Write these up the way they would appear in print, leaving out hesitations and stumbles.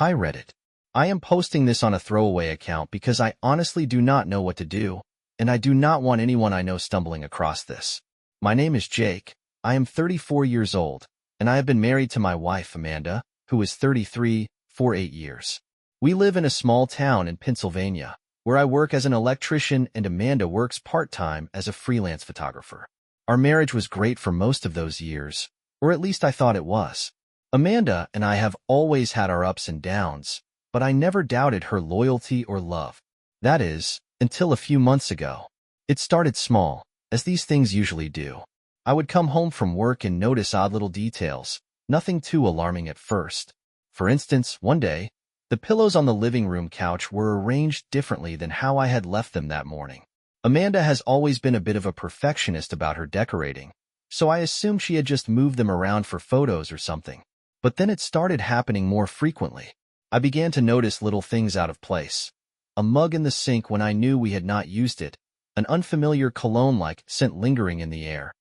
Hi Reddit. I am posting this on a throwaway account because I honestly do not know what to do, and I do not want anyone I know stumbling across this. My name is Jake. I am 34 years old, and I have been married to my wife, Amanda, who is 33, for 8 years. We live in a small town in Pennsylvania, where I work as an electrician and Amanda works part-time as a freelance photographer. Our marriage was great for most of those years, or at least I thought it was. Amanda and I have always had our ups and downs, but I never doubted her loyalty or love. That is, until a few months ago. It started small, as these things usually do. I would come home from work and notice odd little details, nothing too alarming at first. For instance, one day, the pillows on the living room couch were arranged differently than how I had left them that morning. Amanda has always been a bit of a perfectionist about her decorating, so I assumed she had just moved them around for photos or something. But then it started happening more frequently. I began to notice little things out of place. A mug in the sink when I knew we had not used it, an unfamiliar cologne-like scent lingering in the air,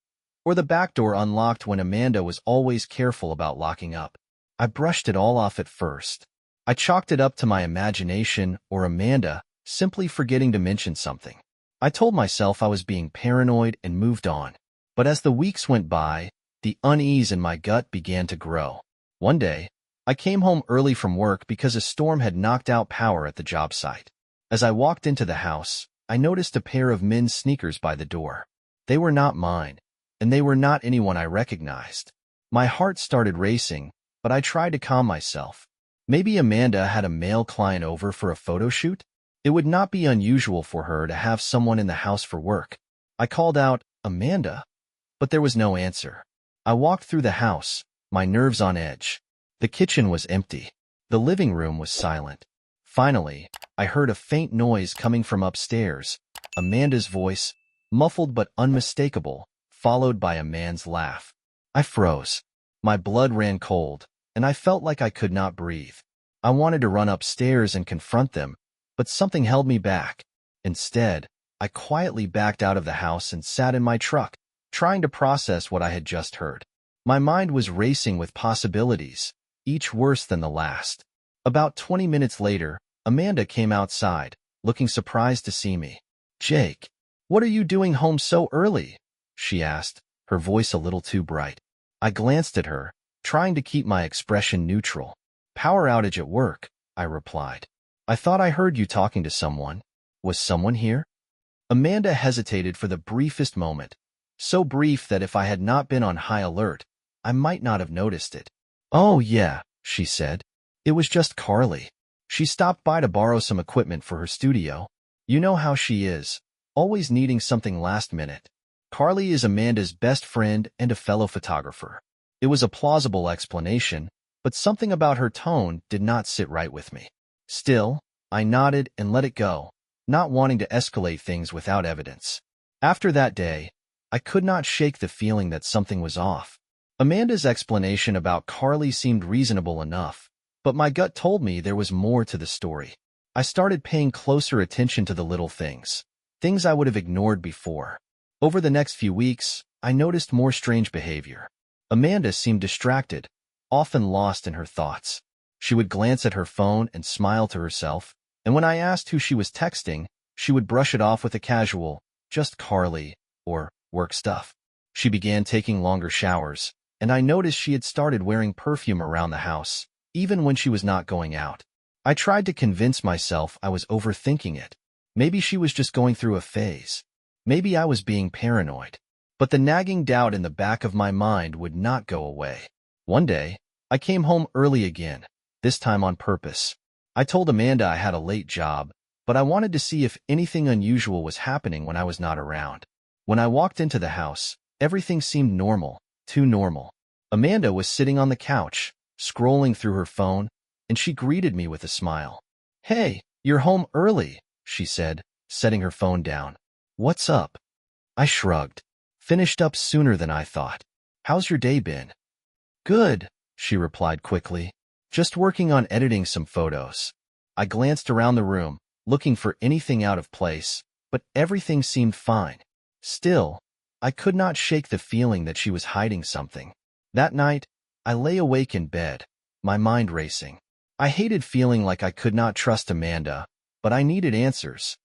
or the back door unlocked when Amanda was always careful about locking up. I brushed it all off at first. I chalked it up to my imagination or Amanda simply forgetting to mention something. I told myself I was being paranoid and moved on. But as the weeks went by, the unease in my gut began to grow. One day, I came home early from work because a storm had knocked out power at the job site. As I walked into the house, I noticed a pair of men's sneakers by the door. They were not mine, and they were not anyone I recognized. My heart started racing, but I tried to calm myself. Maybe Amanda had a male client over for a photo shoot? It would not be unusual for her to have someone in the house for work. I called out, "Amanda?" But there was no answer. I walked through the house, my nerves on edge. The kitchen was empty. The living room was silent. Finally, I heard a faint noise coming from upstairs, Amanda's voice, muffled but unmistakable, followed by a man's laugh. I froze. My blood ran cold, and I felt like I could not breathe. I wanted to run upstairs and confront them, but something held me back. Instead, I quietly backed out of the house and sat in my truck, trying to process what I had just heard. My mind was racing with possibilities, each worse than the last. About 20 minutes later, Amanda came outside, looking surprised to see me. "Jake, what are you doing home so early?" she asked, her voice a little too bright. I glanced at her, trying to keep my expression neutral. "Power outage at work," I replied. "I thought I heard you talking to someone. Was someone here?" Amanda hesitated for the briefest moment, so brief that if I had not been on high alert, I might not have noticed it. "Oh yeah," she said. "It was just Carly. She stopped by to borrow some equipment for her studio. You know how she is, always needing something last minute." Carly is Amanda's best friend and a fellow photographer. It was a plausible explanation, but something about her tone did not sit right with me. Still, I nodded and let it go, not wanting to escalate things without evidence. After that day, I could not shake the feeling that something was off. Amanda's explanation about Carly seemed reasonable enough, but my gut told me there was more to the story. I started paying closer attention to the little things I would have ignored before. Over the next few weeks, I noticed more strange behavior. Amanda seemed distracted, often lost in her thoughts. She would glance at her phone and smile to herself, and when I asked who she was texting, she would brush it off with a casual, "Just Carly," or "work stuff." She began taking longer showers, and I noticed she had started wearing perfume around the house, even when she was not going out. I tried to convince myself I was overthinking it. Maybe she was just going through a phase. Maybe I was being paranoid. But the nagging doubt in the back of my mind would not go away. One day, I came home early again, this time on purpose. I told Amanda I had a late job, but I wanted to see if anything unusual was happening when I was not around. When I walked into the house, everything seemed normal, too normal. Amanda was sitting on the couch, scrolling through her phone, and she greeted me with a smile. "Hey, you're home early," she said, setting her phone down. "What's up?" I shrugged. "Finished up sooner than I thought. How's your day been?" "Good," she replied quickly. "Just working on editing some photos." I glanced around the room, looking for anything out of place, but everything seemed fine. Still, I could not shake the feeling that she was hiding something. That night, I lay awake in bed, my mind racing. I hated feeling like I could not trust Amanda, but I needed answers.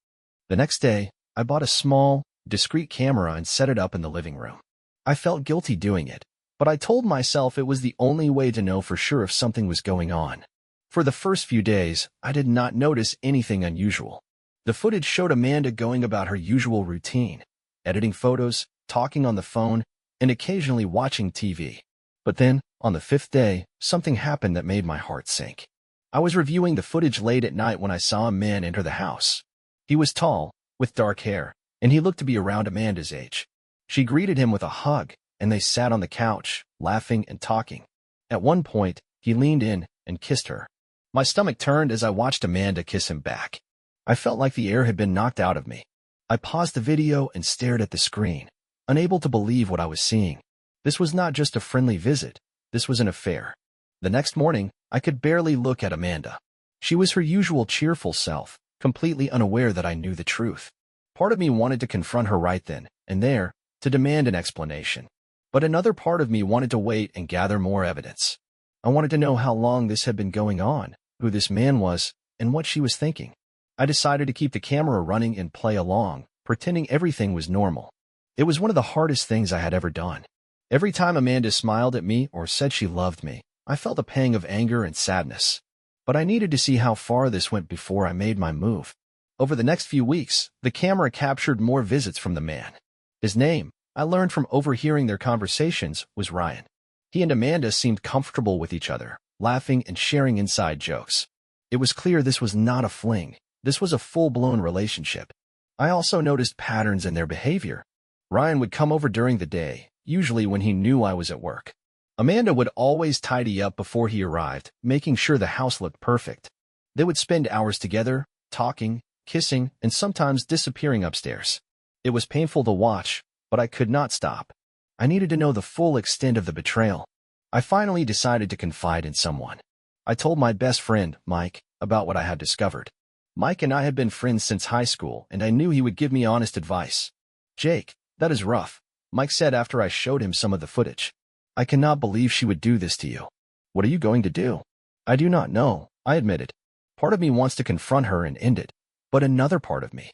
The next day, I bought a small, discreet camera and set it up in the living room. I felt guilty doing it, but I told myself it was the only way to know for sure if something was going on. For the first few days, I did not notice anything unusual. The footage showed Amanda going about her usual routine, editing photos, talking on the phone, and occasionally watching TV. But then, on the fifth day, something happened that made my heart sink. I was reviewing the footage late at night when I saw a man enter the house. He was tall, with dark hair, and he looked to be around Amanda's age. She greeted him with a hug, and they sat on the couch, laughing and talking. At one point, he leaned in and kissed her. My stomach turned as I watched Amanda kiss him back. I felt like the air had been knocked out of me. I paused the video and stared at the screen, unable to believe what I was seeing. This was not just a friendly visit. This was an affair. The next morning, I could barely look at Amanda. She was her usual cheerful self, completely unaware that I knew the truth. Part of me wanted to confront her right then and there, to demand an explanation. But another part of me wanted to wait and gather more evidence. I wanted to know how long this had been going on, who this man was, and what she was thinking. I decided to keep the camera running and play along, pretending everything was normal. It was one of the hardest things I had ever done. Every time Amanda smiled at me or said she loved me, I felt a pang of anger and sadness. But I needed to see how far this went before I made my move. Over the next few weeks, the camera captured more visits from the man. His name, I learned from overhearing their conversations, was Ryan. He and Amanda seemed comfortable with each other, laughing and sharing inside jokes. It was clear this was not a fling. This was a full-blown relationship. I also noticed patterns in their behavior. Ryan would come over during the day, usually when he knew I was at work. Amanda would always tidy up before he arrived, making sure the house looked perfect. They would spend hours together, talking, kissing, and sometimes disappearing upstairs. It was painful to watch, but I could not stop. I needed to know the full extent of the betrayal. I finally decided to confide in someone. I told my best friend, Mike, about what I had discovered. Mike and I had been friends since high school, and I knew he would give me honest advice. "Jake, that is rough," Mike said after I showed him some of the footage. "I cannot believe she would do this to you. What are you going to do?" "I do not know," I admitted. Part of me wants to confront her and end it, but another part of me.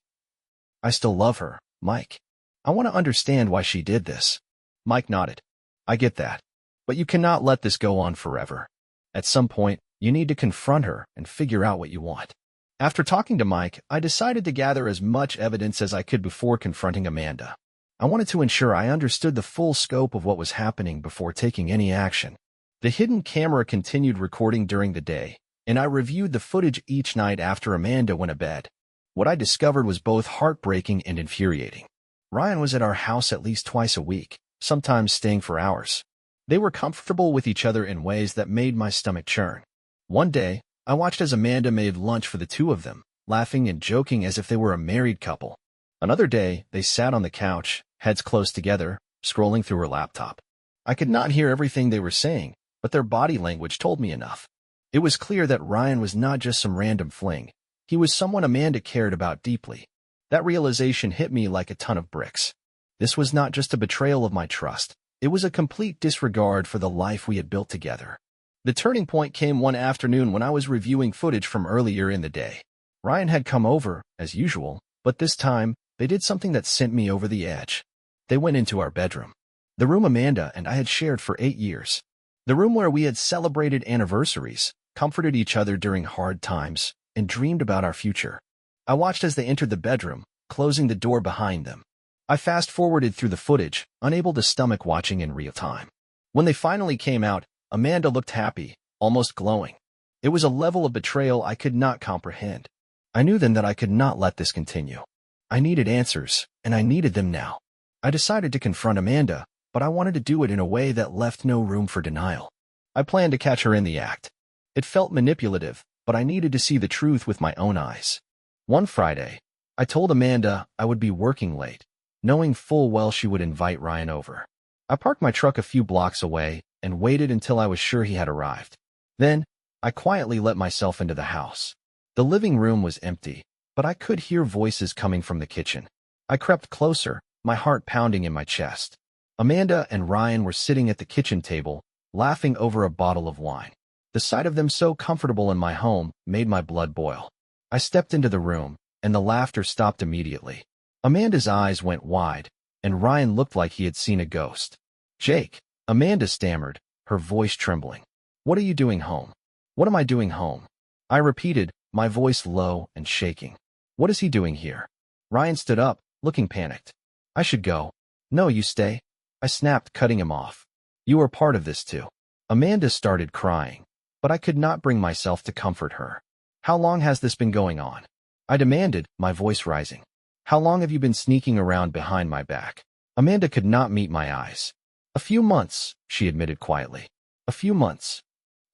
"I still love her, Mike. I want to understand why she did this." Mike nodded. "I get that. But you cannot let this go on forever. At some point, you need to confront her and figure out what you want." After talking to Mike, I decided to gather as much evidence as I could before confronting Amanda. I wanted to ensure I understood the full scope of what was happening before taking any action. The hidden camera continued recording during the day, and I reviewed the footage each night after Amanda went to bed. What I discovered was both heartbreaking and infuriating. Ryan was at our house at least twice a week, sometimes staying for hours. They were comfortable with each other in ways that made my stomach churn. One day, I watched as Amanda made lunch for the two of them, laughing and joking as if they were a married couple. Another day, they sat on the couch, heads close together, scrolling through her laptop. I could not hear everything they were saying, but their body language told me enough. It was clear that Ryan was not just some random fling. He was someone Amanda cared about deeply. That realization hit me like a ton of bricks. This was not just a betrayal of my trust. It was a complete disregard for the life we had built together. The turning point came one afternoon when I was reviewing footage from earlier in the day. Ryan had come over, as usual, but this time, they did something that sent me over the edge. They went into our bedroom. The room Amanda and I had shared for 8 years. The room where we had celebrated anniversaries, comforted each other during hard times, and dreamed about our future. I watched as they entered the bedroom, closing the door behind them. I fast-forwarded through the footage, unable to stomach watching in real time. When they finally came out, Amanda looked happy, almost glowing. It was a level of betrayal I could not comprehend. I knew then that I could not let this continue. I needed answers, and I needed them now. I decided to confront Amanda, but I wanted to do it in a way that left no room for denial. I planned to catch her in the act. It felt manipulative, but I needed to see the truth with my own eyes. One Friday, I told Amanda I would be working late, knowing full well she would invite Ryan over. I parked my truck a few blocks away and waited until I was sure he had arrived. Then, I quietly let myself into the house. The living room was empty, but I could hear voices coming from the kitchen. I crept closer, my heart pounding in my chest. Amanda and Ryan were sitting at the kitchen table, laughing over a bottle of wine. The sight of them so comfortable in my home made my blood boil. I stepped into the room, and the laughter stopped immediately. Amanda's eyes went wide, and Ryan looked like he had seen a ghost. "Jake," Amanda stammered, her voice trembling. "What are you doing home?" "What am I doing home?" I repeated, my voice low and shaking. "What is he doing here?" Ryan stood up, looking panicked. "I should go." "No, you stay." I snapped, cutting him off. "You are part of this too." Amanda started crying, but I could not bring myself to comfort her. "How long has this been going on?" I demanded, my voice rising. "How long have you been sneaking around behind my back?" Amanda could not meet my eyes. "A few months," she admitted quietly. "A few months."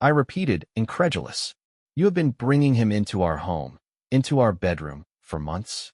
I repeated, incredulous. "You have been bringing him into our home, into our bedroom, for months?"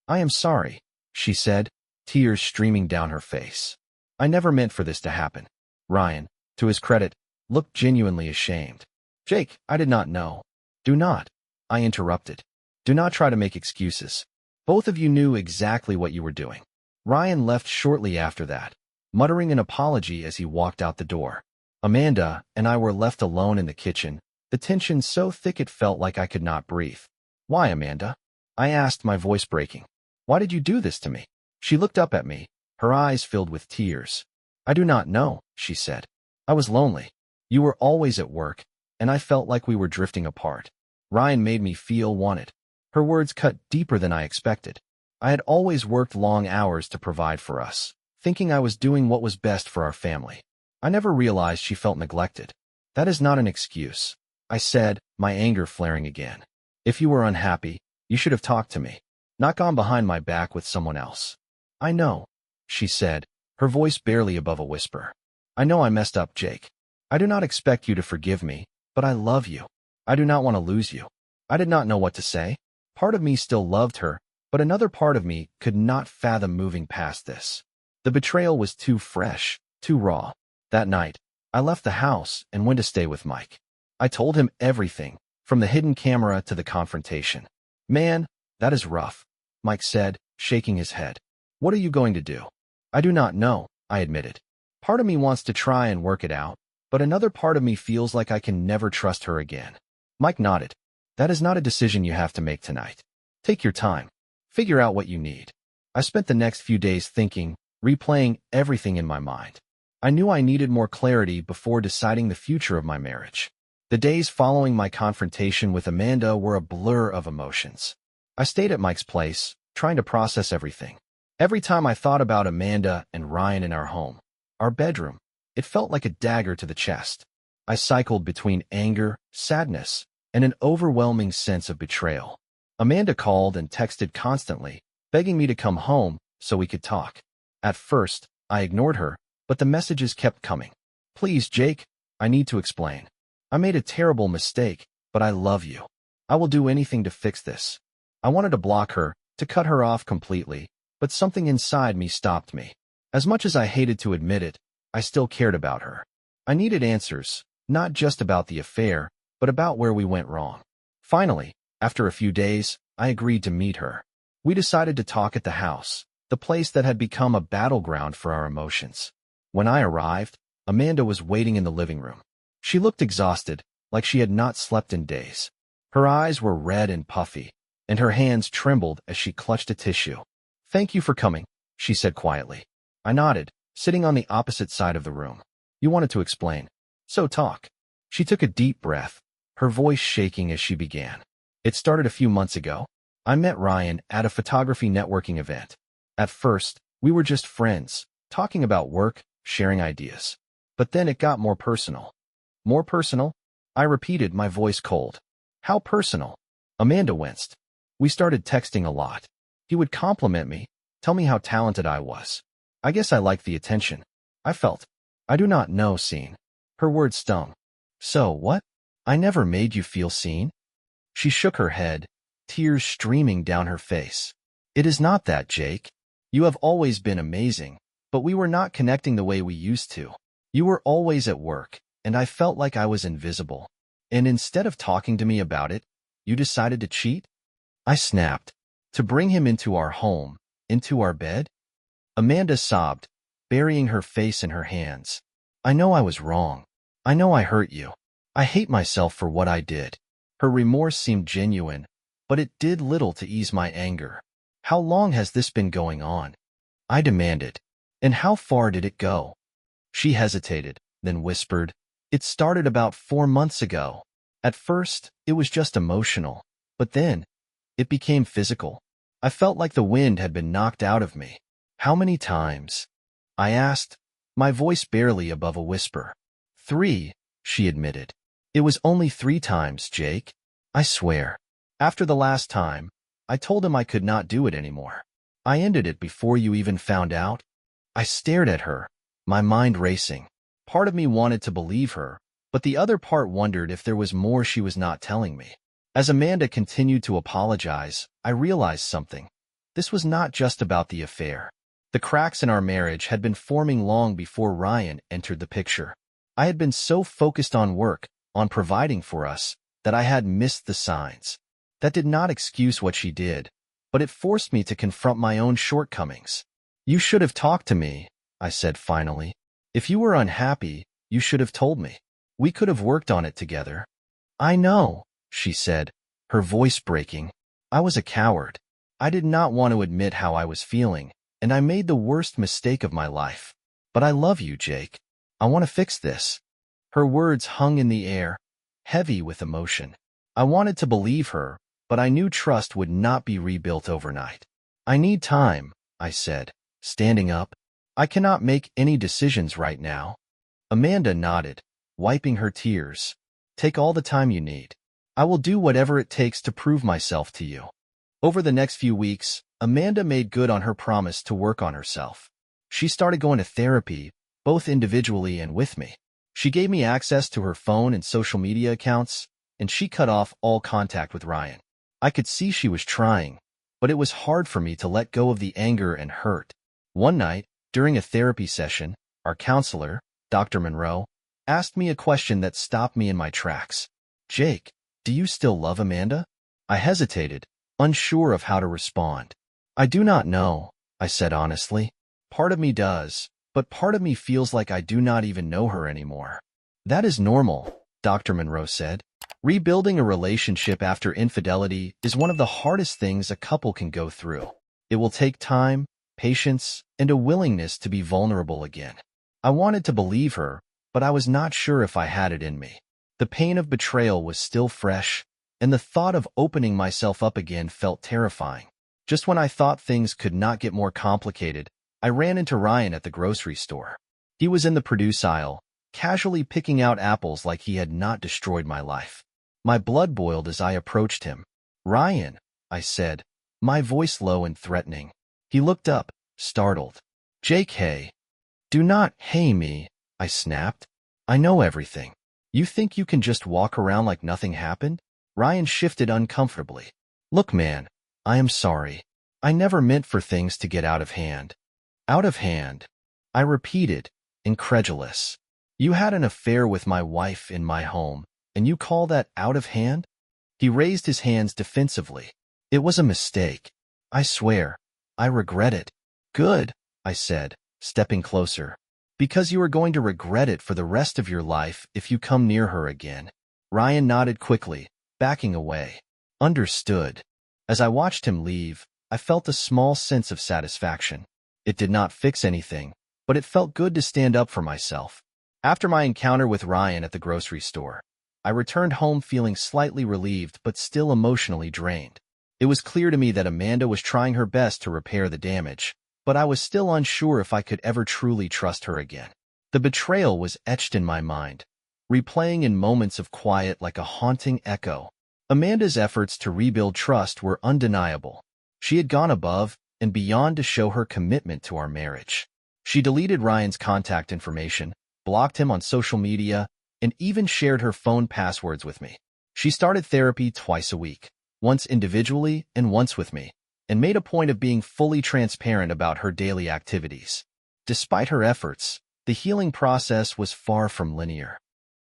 "I am sorry," she said, tears streaming down her face. "I never meant for this to happen." Ryan, to his credit, looked genuinely ashamed. "Jake, I did not know." "Do not," I interrupted. "Do not try to make excuses. Both of you knew exactly what you were doing." Ryan left shortly after that, muttering an apology as he walked out the door. Amanda and I were left alone in the kitchen, the tension so thick it felt like I could not breathe. "Why, Amanda?" I asked, my voice breaking. "Why did you do this to me?" She looked up at me, her eyes filled with tears. "I do not know," she said. "I was lonely. You were always at work, and I felt like we were drifting apart. Ryan made me feel wanted." Her words cut deeper than I expected. I had always worked long hours to provide for us, thinking I was doing what was best for our family. I never realized she felt neglected. "That is not an excuse," I said, my anger flaring again. "If you were unhappy, you should have talked to me, not gone behind my back with someone else." "I know," she said, her voice barely above a whisper. "I know I messed up, Jake. I do not expect you to forgive me, but I love you. I do not want to lose you." I did not know what to say. Part of me still loved her, but another part of me could not fathom moving past this. The betrayal was too fresh, too raw. That night, I left the house and went to stay with Mike. I told him everything, from the hidden camera to the confrontation. "Man, that is rough," Mike said, shaking his head. "What are you going to do?" "I do not know," I admitted. "Part of me wants to try and work it out, but another part of me feels like I can never trust her again." Mike nodded. "That is not a decision you have to make tonight. Take your time. Figure out what you need." I spent the next few days thinking, replaying everything in my mind. I knew I needed more clarity before deciding the future of my marriage. The days following my confrontation with Amanda were a blur of emotions. I stayed at Mike's place, trying to process everything. Every time I thought about Amanda and Ryan in our home, our bedroom, it felt like a dagger to the chest. I cycled between anger, sadness, and an overwhelming sense of betrayal. Amanda called and texted constantly, begging me to come home so we could talk. At first, I ignored her, but the messages kept coming. "Please, Jake, I need to explain. I made a terrible mistake, but I love you. I will do anything to fix this." I wanted to block her, to cut her off completely, but something inside me stopped me. As much as I hated to admit it, I still cared about her. I needed answers, not just about the affair, but about where we went wrong. Finally, after a few days, I agreed to meet her. We decided to talk at the house, the place that had become a battleground for our emotions. When I arrived, Amanda was waiting in the living room. She looked exhausted, like she had not slept in days. Her eyes were red and puffy, and her hands trembled as she clutched a tissue. "Thank you for coming," she said quietly. I nodded, sitting on the opposite side of the room. "You wanted to explain. So talk." She took a deep breath, her voice shaking as she began. "It started a few months ago. I met Ryan at a photography networking event. At first, we were just friends, talking about work, sharing ideas. But then it got more personal." "More personal?" I repeated, my voice cold. "How personal?" Amanda winced. "We started texting a lot. He would compliment me, tell me how talented I was. I guess I liked the attention. I felt. I do not know, seen." Her words stung. "So what? I never made you feel seen?" She shook her head, tears streaming down her face. "It is not that, Jake. You have always been amazing, but we were not connecting the way we used to. You were always at work, and I felt like I was invisible. And instead of talking to me about it, you decided to cheat?" I snapped. "To bring him into our home, into our bed?" Amanda sobbed, burying her face in her hands. "I know I was wrong. I know I hurt you. I hate myself for what I did. Her remorse seemed genuine, but it did little to ease my anger. How long has this been going on? I demanded. And how far did it go? She hesitated, then whispered, It started about 4 months ago. At first, it was just emotional, but then, it became physical. I felt like the wind had been knocked out of me. How many times? I asked, my voice barely above a whisper. 3, she admitted. It was only 3 times, Jake. I swear. After the last time, I told him I could not do it anymore. I ended it before you even found out. I stared at her, my mind racing. Part of me wanted to believe her, but the other part wondered if there was more she was not telling me. As Amanda continued to apologize, I realized something. This was not just about the affair. The cracks in our marriage had been forming long before Ryan entered the picture. I had been so focused on work, on providing for us, that I had missed the signs. That did not excuse what she did, but it forced me to confront my own shortcomings. You should have talked to me, I said finally. If you were unhappy, you should have told me. We could have worked on it together. I know, she said, her voice breaking. I was a coward. I did not want to admit how I was feeling, and I made the worst mistake of my life. But I love you, Jake. I want to fix this. Her words hung in the air, heavy with emotion. I wanted to believe her, but I knew trust would not be rebuilt overnight. I need time, I said, standing up. I cannot make any decisions right now. Amanda nodded, wiping her tears. Take all the time you need. I will do whatever it takes to prove myself to you. Over the next few weeks, Amanda made good on her promise to work on herself. She started going to therapy, both individually and with me. She gave me access to her phone and social media accounts, and she cut off all contact with Ryan. I could see she was trying, but it was hard for me to let go of the anger and hurt. One night, during a therapy session, our counselor, Dr. Monroe, asked me a question that stopped me in my tracks. Jake, do you still love Amanda? I hesitated, unsure of how to respond. I do not know, I said honestly. Part of me does, but part of me feels like I do not even know her anymore. That is normal, Dr. Monroe said. Rebuilding a relationship after infidelity is one of the hardest things a couple can go through. It will take time, patience, and a willingness to be vulnerable again. I wanted to believe her, but I was not sure if I had it in me. The pain of betrayal was still fresh, and the thought of opening myself up again felt terrifying. Just when I thought things could not get more complicated, I ran into Ryan at the grocery store. He was in the produce aisle, casually picking out apples like he had not destroyed my life. My blood boiled as I approached him. Ryan, I said, my voice low and threatening. He looked up, startled. Jake, hey. Do not hey me, I snapped. I know everything. You think you can just walk around like nothing happened? Ryan shifted uncomfortably. Look, man, I am sorry. I never meant for things to get out of hand. Out of hand, I repeated, incredulous. You had an affair with my wife in my home, and you call that out of hand? He raised his hands defensively. It was a mistake. I swear. I regret it. Good, I said, stepping closer. Because you are going to regret it for the rest of your life if you come near her again. Ryan nodded quickly, backing away. Understood. As I watched him leave, I felt a small sense of satisfaction. It did not fix anything, but it felt good to stand up for myself. After my encounter with Ryan at the grocery store, I returned home feeling slightly relieved but still emotionally drained. It was clear to me that Amanda was trying her best to repair the damage, but I was still unsure if I could ever truly trust her again. The betrayal was etched in my mind, replaying in moments of quiet like a haunting echo. Amanda's efforts to rebuild trust were undeniable. She had gone above and beyond to show her commitment to our marriage. She deleted Ryan's contact information, blocked him on social media, and even shared her phone passwords with me. She started therapy twice a week, once individually and once with me, and made a point of being fully transparent about her daily activities. Despite her efforts, the healing process was far from linear.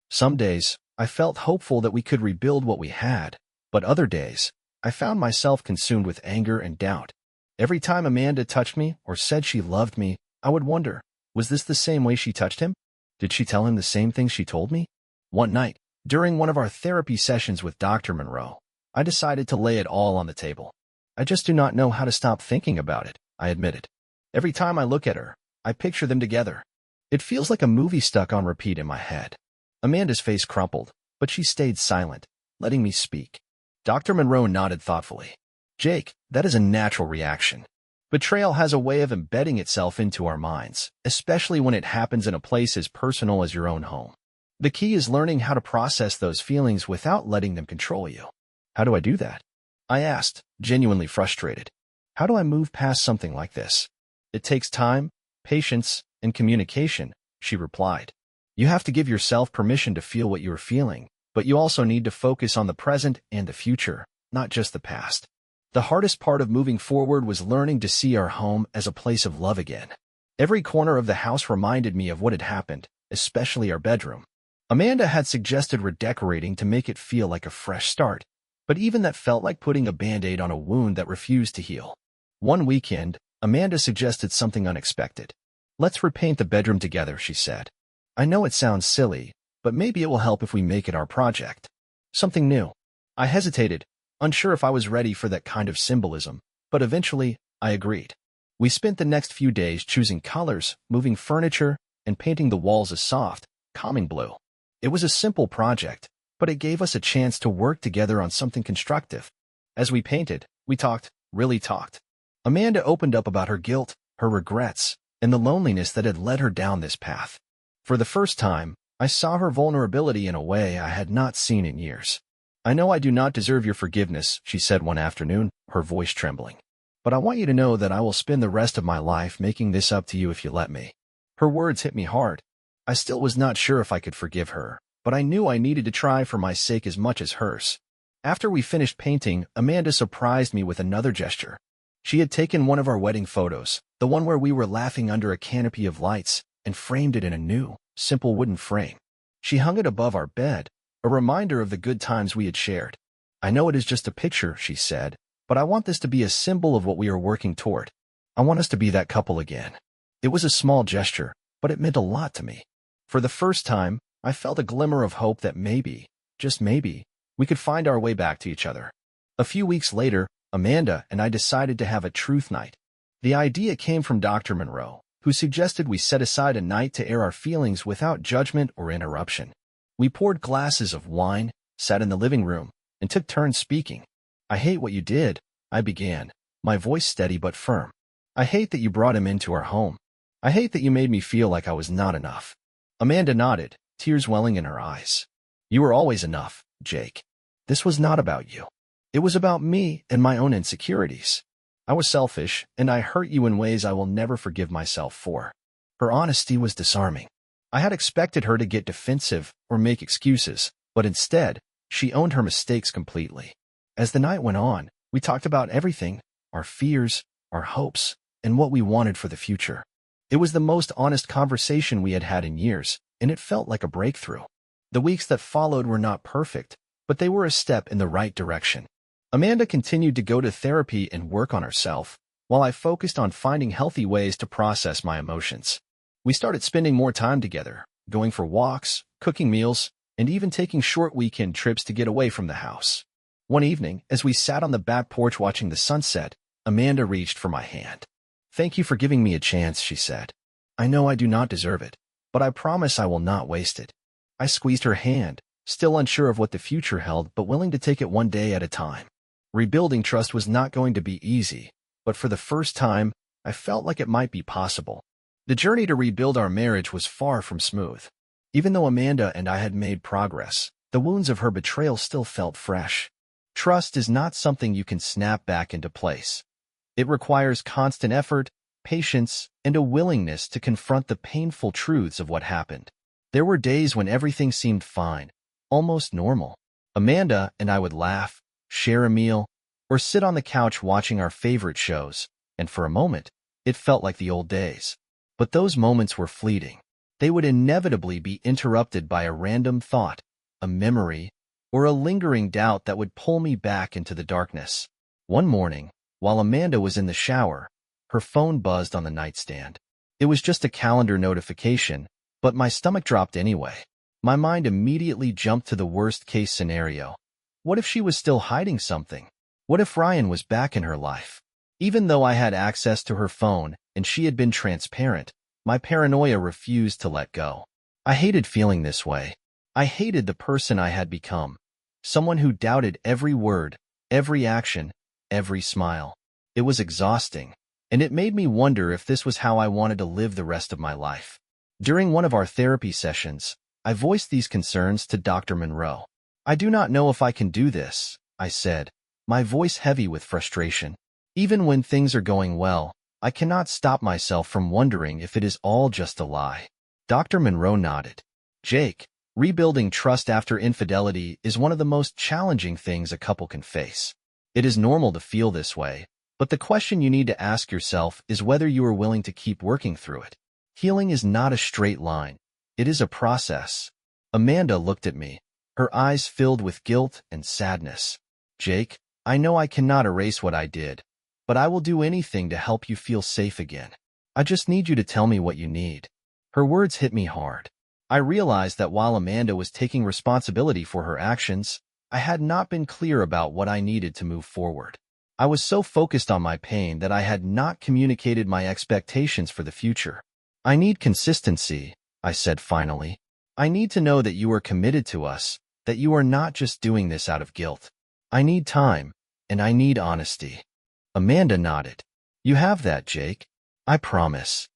Some days, I felt hopeful that we could rebuild what we had, but other days, I found myself consumed with anger and doubt. Every time Amanda touched me or said she loved me, I would wonder, was this the same way she touched him? Did she tell him the same thing she told me? One night, During one of our therapy sessions with Dr. Monroe, I decided to lay it all on the table. I just do not know how to stop thinking about it, I admitted. Every time I look at her, I picture them together. It feels like a movie stuck on repeat in my head. Amanda's face crumpled, but she stayed silent, letting me speak. Dr. Monroe nodded thoughtfully. Jake, that is a natural reaction. Betrayal has a way of embedding itself into our minds, especially when it happens in a place as personal as your own home. The key is learning how to process those feelings without letting them control you. How do I do that? I asked, genuinely frustrated. How do I move past something like this? It takes time, patience, and communication, she replied. You have to give yourself permission to feel what you are feeling, but you also need to focus on the present and the future, not just the past. The hardest part of moving forward was learning to see our home as a place of love again. Every corner of the house reminded me of what had happened, especially our bedroom. Amanda had suggested redecorating to make it feel like a fresh start, but even that felt like putting a Band-Aid on a wound that refused to heal. One weekend, Amanda suggested something unexpected. Let's repaint the bedroom together, she said. I know it sounds silly, but maybe it will help if we make it our project. Something new. I hesitated, unsure if I was ready for that kind of symbolism, but eventually, I agreed. We spent the next few days choosing colors, moving furniture, and painting the walls a soft, calming blue. It was a simple project, but it gave us a chance to work together on something constructive. As we painted, we really talked. Amanda opened up about her guilt, her regrets, and the loneliness that had led her down this path. For the first time, I saw her vulnerability in a way I had not seen in years. I know I do not deserve your forgiveness, she said one afternoon, her voice trembling. But I want you to know that I will spend the rest of my life making this up to you if you let me. Her words hit me hard. I still was not sure if I could forgive her, but I knew I needed to try for my sake as much as hers. After we finished painting, Amanda surprised me with another gesture. She had taken one of our wedding photos, the one where we were laughing under a canopy of lights, and framed it in a new, simple wooden frame. She hung it above our bed, a reminder of the good times we had shared. I know it is just a picture, she said, but I want this to be a symbol of what we are working toward. I want us to be that couple again. It was a small gesture, but it meant a lot to me. For the first time, I felt a glimmer of hope that maybe, just maybe, we could find our way back to each other. A few weeks later, Amanda and I decided to have a truth night. The idea came from Dr. Monroe, who suggested we set aside a night to air our feelings without judgment or interruption. We poured glasses of wine, sat in the living room, and took turns speaking. I hate what you did, I began, my voice steady but firm. I hate that you brought him into our home. I hate that you made me feel like I was not enough. Amanda nodded, tears welling in her eyes. You were always enough, Jake. This was not about you. It was about me and my own insecurities. I was selfish, and I hurt you in ways I will never forgive myself for. Her honesty was disarming. I had expected her to get defensive or make excuses, but instead, she owned her mistakes completely. As the night went on, we talked about everything, our fears, our hopes, and what we wanted for the future. It was the most honest conversation we had had in years, and it felt like a breakthrough. The weeks that followed were not perfect, but they were a step in the right direction. Amanda continued to go to therapy and work on herself, while I focused on finding healthy ways to process my emotions. We started spending more time together, going for walks, cooking meals, and even taking short weekend trips to get away from the house. One evening, as we sat on the back porch watching the sunset, Amanda reached for my hand. Thank you for giving me a chance, she said. I know I do not deserve it, but I promise I will not waste it. I squeezed her hand, still unsure of what the future held, but willing to take it one day at a time. Rebuilding trust was not going to be easy, but for the first time, I felt like it might be possible. The journey to rebuild our marriage was far from smooth. Even though Amanda and I had made progress, the wounds of her betrayal still felt fresh. Trust is not something you can snap back into place. It requires constant effort, patience, and a willingness to confront the painful truths of what happened. There were days when everything seemed fine, almost normal. Amanda and I would laugh, share a meal, or sit on the couch watching our favorite shows, and for a moment, it felt like the old days. But those moments were fleeting. They would inevitably be interrupted by a random thought, a memory, or a lingering doubt that would pull me back into the darkness. One morning, while Amanda was in the shower, her phone buzzed on the nightstand. It was just a calendar notification, but my stomach dropped anyway. My mind immediately jumped to the worst-case scenario. What if she was still hiding something? What if Ryan was back in her life? Even though I had access to her phone and she had been transparent, my paranoia refused to let go. I hated feeling this way. I hated the person I had become. Someone who doubted every word, every action, every smile. It was exhausting, and it made me wonder if this was how I wanted to live the rest of my life. During one of our therapy sessions, I voiced these concerns to Dr. Monroe. "I do not know if I can do this," I said, my voice heavy with frustration. "Even when things are going well, I cannot stop myself from wondering if it is all just a lie." Dr. Monroe nodded. "Jake, rebuilding trust after infidelity is one of the most challenging things a couple can face. It is normal to feel this way, but the question you need to ask yourself is whether you are willing to keep working through it. Healing is not a straight line. It is a process." Amanda looked at me, her eyes filled with guilt and sadness. "Jake, I know I cannot erase what I did, but I will do anything to help you feel safe again. I just need you to tell me what you need." Her words hit me hard. I realized that while Amanda was taking responsibility for her actions, I had not been clear about what I needed to move forward. I was so focused on my pain that I had not communicated my expectations for the future. "I need consistency," I said finally. "I need to know that you are committed to us, that you are not just doing this out of guilt. I need time, and I need honesty." Amanda nodded. "You have that, Jake. I promise."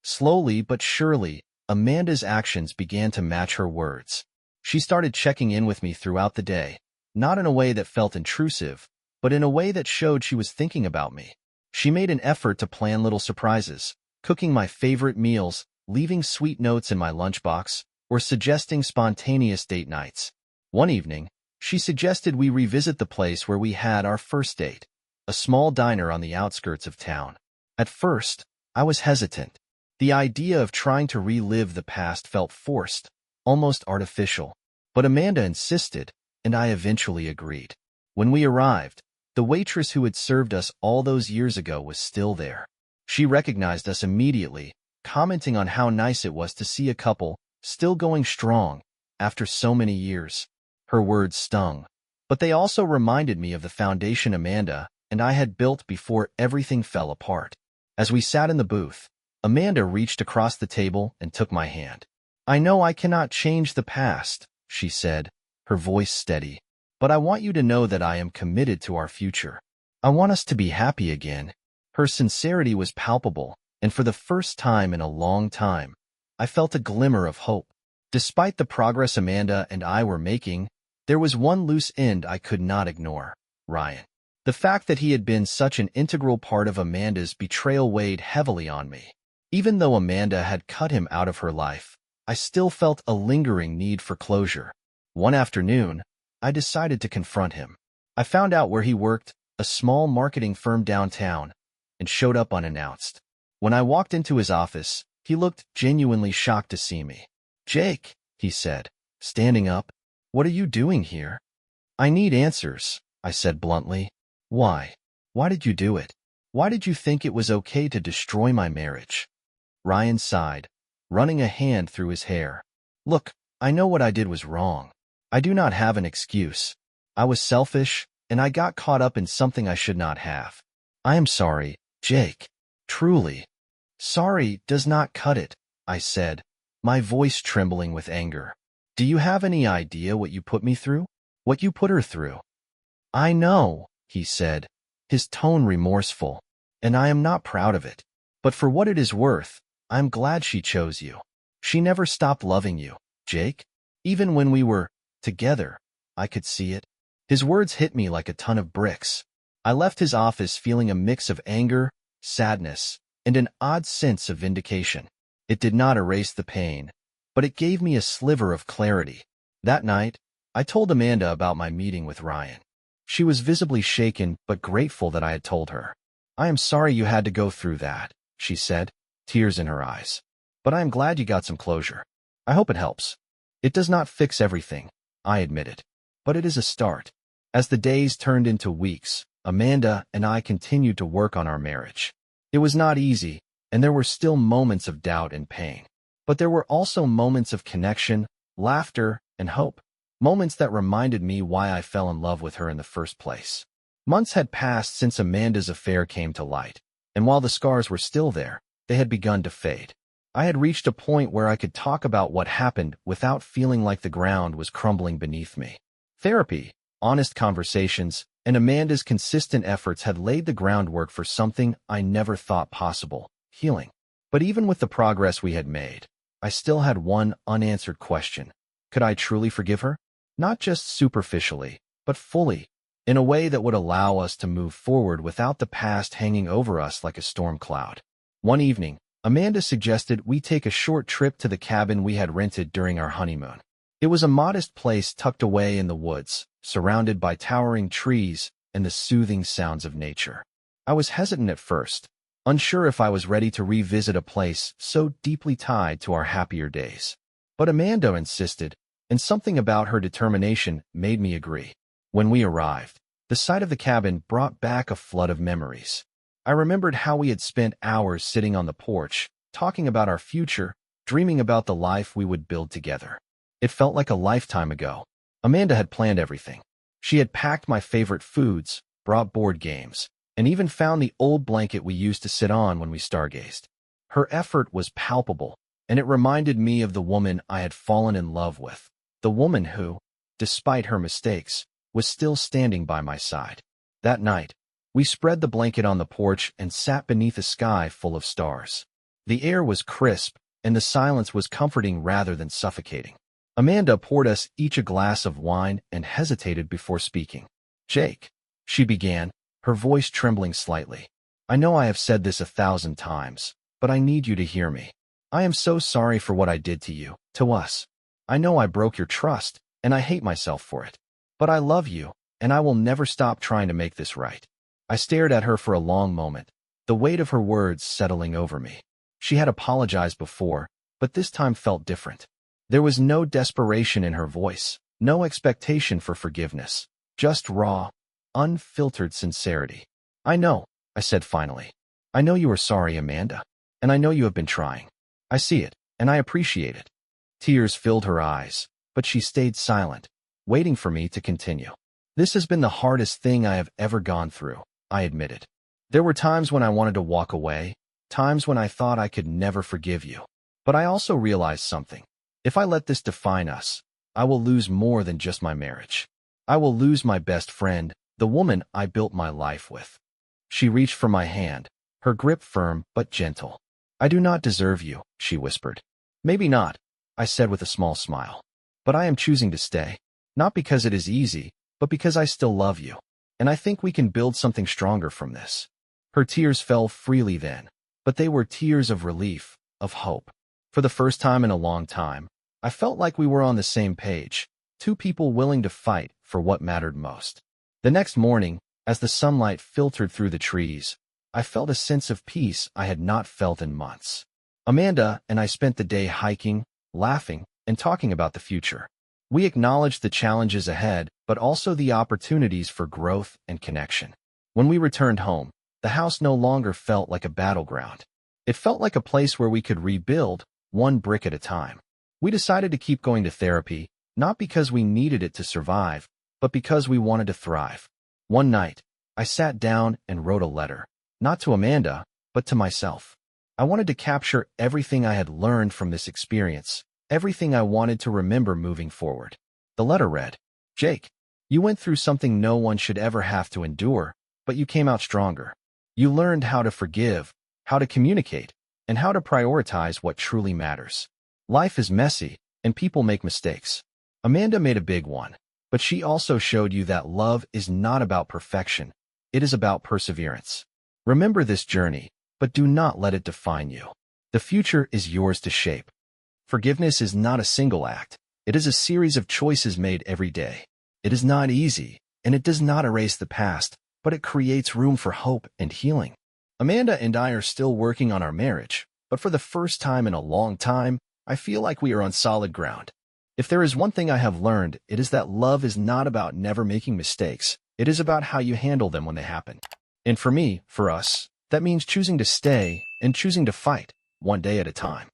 Slowly but surely, Amanda's actions began to match her words. She started checking in with me throughout the day, not in a way that felt intrusive, but in a way that showed she was thinking about me. She made an effort to plan little surprises, cooking my favorite meals, leaving sweet notes in my lunchbox, or suggesting spontaneous date nights. One evening, she suggested we revisit the place where we had our first date, a small diner on the outskirts of town. At first, I was hesitant. The idea of trying to relive the past felt forced, almost artificial. But Amanda insisted, and I eventually agreed. When we arrived, the waitress who had served us all those years ago was still there. She recognized us immediately, commenting on how nice it was to see a couple still going strong after so many years. Her words stung, but they also reminded me of the foundation Amanda and I had built before everything fell apart. As we sat in the booth, Amanda reached across the table and took my hand. "I know I cannot change the past," she said, her voice steady, "but I want you to know that I am committed to our future. I want us to be happy again." Her sincerity was palpable, and for the first time in a long time, I felt a glimmer of hope. Despite the progress Amanda and I were making, there was one loose end I could not ignore: Ryan. The fact that he had been such an integral part of Amanda's betrayal weighed heavily on me. Even though Amanda had cut him out of her life, I still felt a lingering need for closure. One afternoon, I decided to confront him. I found out where he worked, a small marketing firm downtown, and showed up unannounced. When I walked into his office, he looked genuinely shocked to see me. "Jake," he said, standing up, "what are you doing here?" "I need answers," I said bluntly. "Why? Why did you do it? Why did you think it was okay to destroy my marriage?" Ryan sighed, running a hand through his hair. "Look, I know what I did was wrong. I do not have an excuse. I was selfish, and I got caught up in something I should not have. I am sorry, Jake. Truly." "Sorry does not cut it," I said, my voice trembling with anger. "Do you have any idea what you put me through? What you put her through?" "I know," he said, his tone remorseful, "and I am not proud of it. But for what it is worth, I am glad she chose you. She never stopped loving you, Jake. Even when we were together, I could see it." His words hit me like a ton of bricks. I left his office feeling a mix of anger, sadness, and an odd sense of vindication. It did not erase the pain, but it gave me a sliver of clarity. That night, I told Amanda about my meeting with Ryan. She was visibly shaken but grateful that I had told her. "I am sorry you had to go through that," she said, tears in her eyes. "But I am glad you got some closure. I hope it helps." "It does not fix everything," I admitted, "but it is a start." As the days turned into weeks, Amanda and I continued to work on our marriage. It was not easy, and there were still moments of doubt and pain. But there were also moments of connection, laughter, and hope. Moments that reminded me why I fell in love with her in the first place. Months had passed since Amanda's affair came to light, and while the scars were still there, they had begun to fade. I had reached a point where I could talk about what happened without feeling like the ground was crumbling beneath me. Therapy, honest conversations, and Amanda's consistent efforts had laid the groundwork for something I never thought possible: healing. But even with the progress we had made, I still had one unanswered question. Could I truly forgive her? Not just superficially, but fully, in a way that would allow us to move forward without the past hanging over us like a storm cloud. One evening, Amanda suggested we take a short trip to the cabin we had rented during our honeymoon. It was a modest place tucked away in the woods, surrounded by towering trees and the soothing sounds of nature. I was hesitant at first, unsure if I was ready to revisit a place so deeply tied to our happier days. But Amanda insisted, and something about her determination made me agree. When we arrived, the sight of the cabin brought back a flood of memories. I remembered how we had spent hours sitting on the porch, talking about our future, dreaming about the life we would build together. It felt like a lifetime ago. Amanda had planned everything. She had packed my favorite foods, brought board games, and even found the old blanket we used to sit on when we stargazed. Her effort was palpable, and it reminded me of the woman I had fallen in love with, the woman who, despite her mistakes, was still standing by my side. That night, we spread the blanket on the porch and sat beneath a sky full of stars. The air was crisp, and the silence was comforting rather than suffocating. Amanda poured us each a glass of wine and hesitated before speaking. "Jake," she began, her voice trembling slightly. "I know I have said this 1,000 times, but I need you to hear me. I am so sorry for what I did to you, to us. I know I broke your trust, and I hate myself for it. But I love you, and I will never stop trying to make this right." I stared at her for a long moment, the weight of her words settling over me. She had apologized before, but this time felt different. There was no desperation in her voice, no expectation for forgiveness, just raw, unfiltered sincerity. "I know," I said finally. "I know you are sorry, Amanda, and I know you have been trying. I see it, and I appreciate it." Tears filled her eyes, but she stayed silent, waiting for me to continue. "This has been the hardest thing I have ever gone through," I admitted. "There were times when I wanted to walk away, times when I thought I could never forgive you. But I also realized something. If I let this define us, I will lose more than just my marriage. I will lose my best friend, the woman I built my life with." She reached for my hand, her grip firm but gentle. "I do not deserve you," she whispered. "Maybe not," I said with a small smile. "But I am choosing to stay. Not because it is easy, but because I still love you. And I think we can build something stronger from this." Her tears fell freely then, but they were tears of relief, of hope. For the first time in a long time, I felt like we were on the same page, two people willing to fight for what mattered most. The next morning, as the sunlight filtered through the trees, I felt a sense of peace I had not felt in months. Amanda and I spent the day hiking, laughing, and talking about the future. We acknowledged the challenges ahead, but also the opportunities for growth and connection. When we returned home, the house no longer felt like a battleground. It felt like a place where we could rebuild, one brick at a time. We decided to keep going to therapy, not because we needed it to survive, but because we wanted to thrive. One night, I sat down and wrote a letter, not to Amanda, but to myself. I wanted to capture everything I had learned from this experience, everything I wanted to remember moving forward. The letter read, "Jake, you went through something no one should ever have to endure, but you came out stronger. You learned how to forgive, how to communicate, and how to prioritize what truly matters. Life is messy, and people make mistakes. Amanda made a big one, but she also showed you that love is not about perfection. It is about perseverance. Remember this journey, but do not let it define you. The future is yours to shape." Forgiveness is not a single act. It is a series of choices made every day. It is not easy, and it does not erase the past, but it creates room for hope and healing. Amanda and I are still working on our marriage, but for the first time in a long time, I feel like we are on solid ground. If there is one thing I have learned, it is that love is not about never making mistakes. It is about how you handle them when they happen. And for me, for us, that means choosing to stay and choosing to fight, one day at a time.